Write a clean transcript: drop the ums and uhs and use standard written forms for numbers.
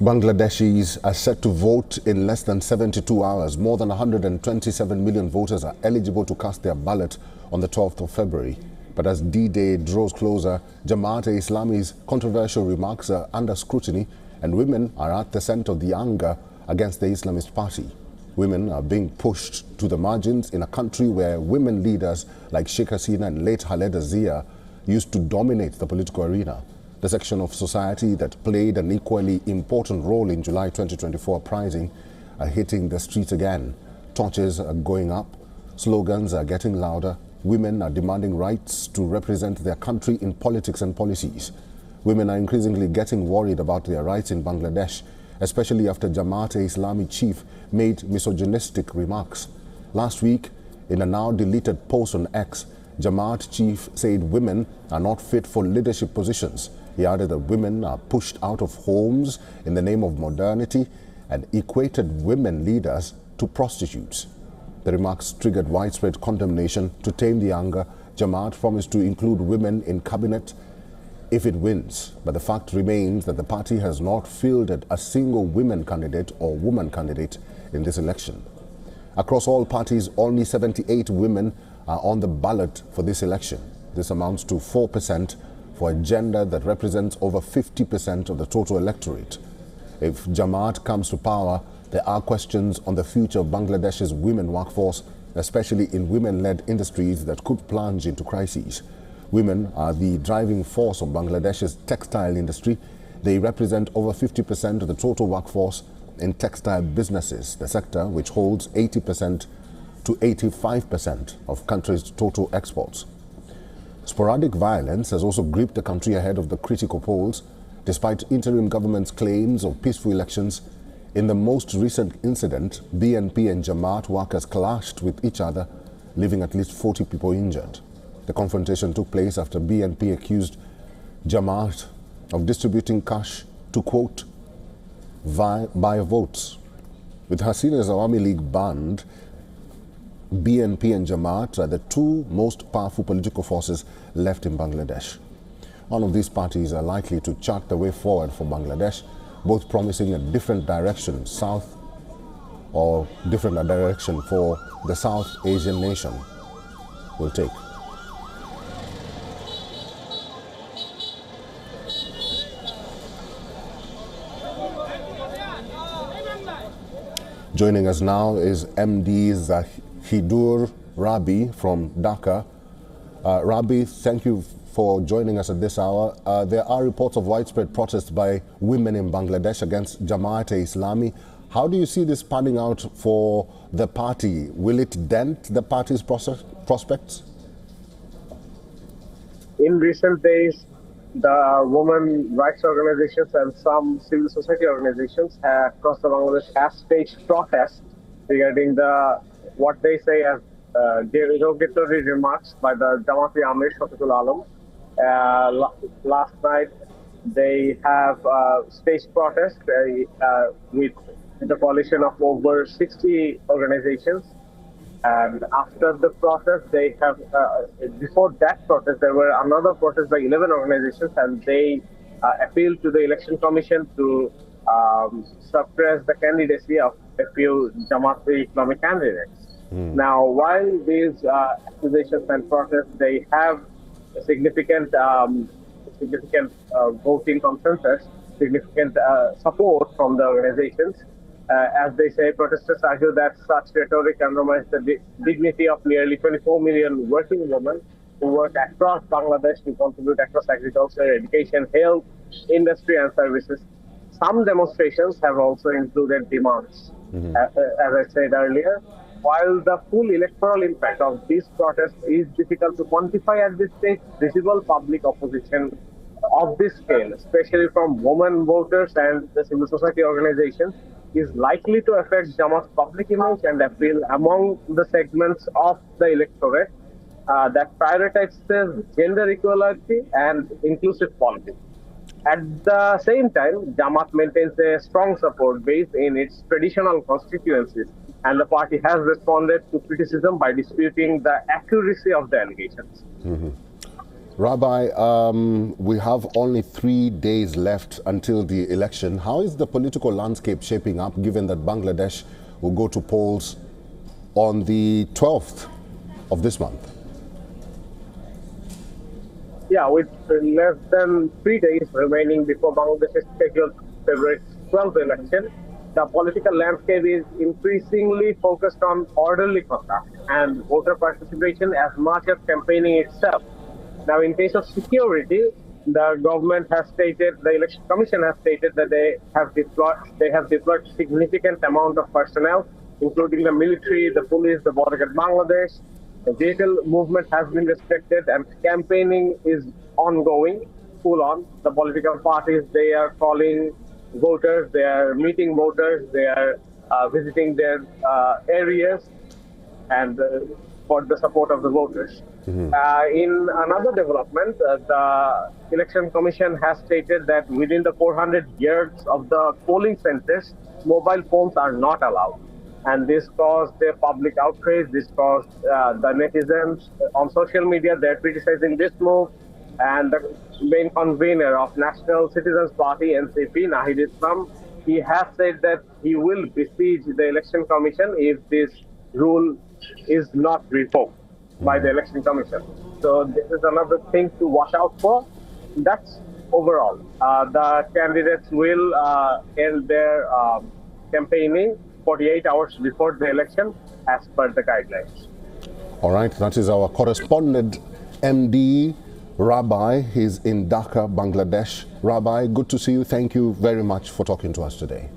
Bangladeshis are set to vote in less than 72 hours. More than 127 million voters are eligible to cast their ballot on the 12th of February. But as D-Day draws closer, Jamaat-e-Islami's controversial remarks are under scrutiny, and women are at the center of the anger against the Islamist party. Women are being pushed to the margins in a country where women leaders like Sheikh Hasina and late Khaleda Zia used to dominate the political arena. The section of society that played an equally important role in July 2024 uprising are hitting the streets again. Torches are going up, slogans are getting louder, women are demanding rights to represent their country in politics and policies. Women are increasingly getting worried about their rights in Bangladesh, especially after Jamaat-e-Islami chief made misogynistic remarks. Last week, in a now deleted post on X, Jamaat chief said women are not fit for leadership positions. He added that women are pushed out of homes in the name of modernity and equated women leaders to prostitutes. The remarks triggered widespread condemnation. To tame the anger, Jamaat promised to include women in cabinet if it wins. But the fact remains that the party has not fielded a single women candidate or woman candidate in this election. Across all parties, only 78 women are on the ballot for this election. This amounts to 4% for a gender that represents over 50% of the total electorate. If Jamaat comes to power, there are questions on the future of Bangladesh's women workforce, especially in women-led industries that could plunge into crises. Women are the driving force of Bangladesh's textile industry. They represent over 50% of the total workforce in textile businesses, the sector which holds 80% to 85% of country's total exports. Sporadic violence has also gripped the country ahead of the critical polls. Despite interim government's claims of peaceful elections, in the most recent incident, BNP and Jamaat workers clashed with each other, leaving at least 40 people injured. The confrontation took place after BNP accused Jamaat of distributing cash to, quote, buy votes. With Hasina's Awami League banned, BNP and Jamaat are the two most powerful political forces left in Bangladesh. All of these parties are likely to chart the way forward for Bangladesh, both promising a different direction south or different direction for the South Asian nation will take. Joining us now is MD Zahidur Rabi from Dhaka. Rabi, thank you for joining us at this hour. There are reports of widespread protests by women in Bangladesh against Jamaat-e-Islami. How do you see this panning out for the party? Will it dent the party's prospects? In recent days, the women rights organizations and some civil society organizations across the Bangladesh have staged protests regarding what they say as derogatory remarks by the Jamaat-e Amir Shafiqul Alam. Last night, they have staged protests with the coalition of over 60 organizations. And after the protest, they have, before that protest, there were another protest by 11 organizations, and they appealed to the Election Commission to suppress the candidacy of a few Jamaat-e-Islami candidates. Now, while these accusations and protests, they have a significant voting consensus, significant support from the organizations. As they say, protesters argue that such rhetoric undermines the dignity of nearly 24 million working women who work across Bangladesh to contribute across agriculture, education, health, industry and services. Some demonstrations have also included demands. As I said earlier, while the full electoral impact of these protests is difficult to quantify at this stage, visible public opposition of this scale, especially from women voters and the civil society organizations, is likely to affect Jamaat's public image and appeal among the segments of the electorate that prioritizes gender equality and inclusive politics. At the same time, Jamaat maintains a strong support base in its traditional constituencies, and the party has responded to criticism by disputing the accuracy of the allegations. Rabbi, we have only 3 days left until the election. How is the political landscape shaping up, given that Bangladesh will go to polls on the 12th of this month? Yeah, with less than 3 days remaining before Bangladesh's scheduled February 12th election, the political landscape is increasingly focused on orderly conduct and voter participation as much as campaigning itself. Now, in case of security, the government has stated, the Election Commission has stated that they have deployed significant amount of personnel, including the military, the police, the border guard Bangladesh. The vehicle movement has been restricted and campaigning is ongoing, full on. The political parties, they are calling voters, they are meeting voters, they are visiting their areas and for the support of the voters. In another development, the Election Commission has stated that within the 400 yards of the polling centers, mobile phones are not allowed. And this caused a public outrage. This caused the netizens on social media, they're criticizing this move. And the main convener of National Citizens Party, NCP, Nahid Islam, he has said that he will besiege the Election Commission if this rule is not revoked by the Election Commission. So this is another thing to watch out for. That's overall. The candidates will end their campaigning 48 hours before the election as per the guidelines. All right, that is our correspondent, MD Rabbi. He's in Dhaka, Bangladesh. Rabbi, good to see you. Thank you very much for talking to us today.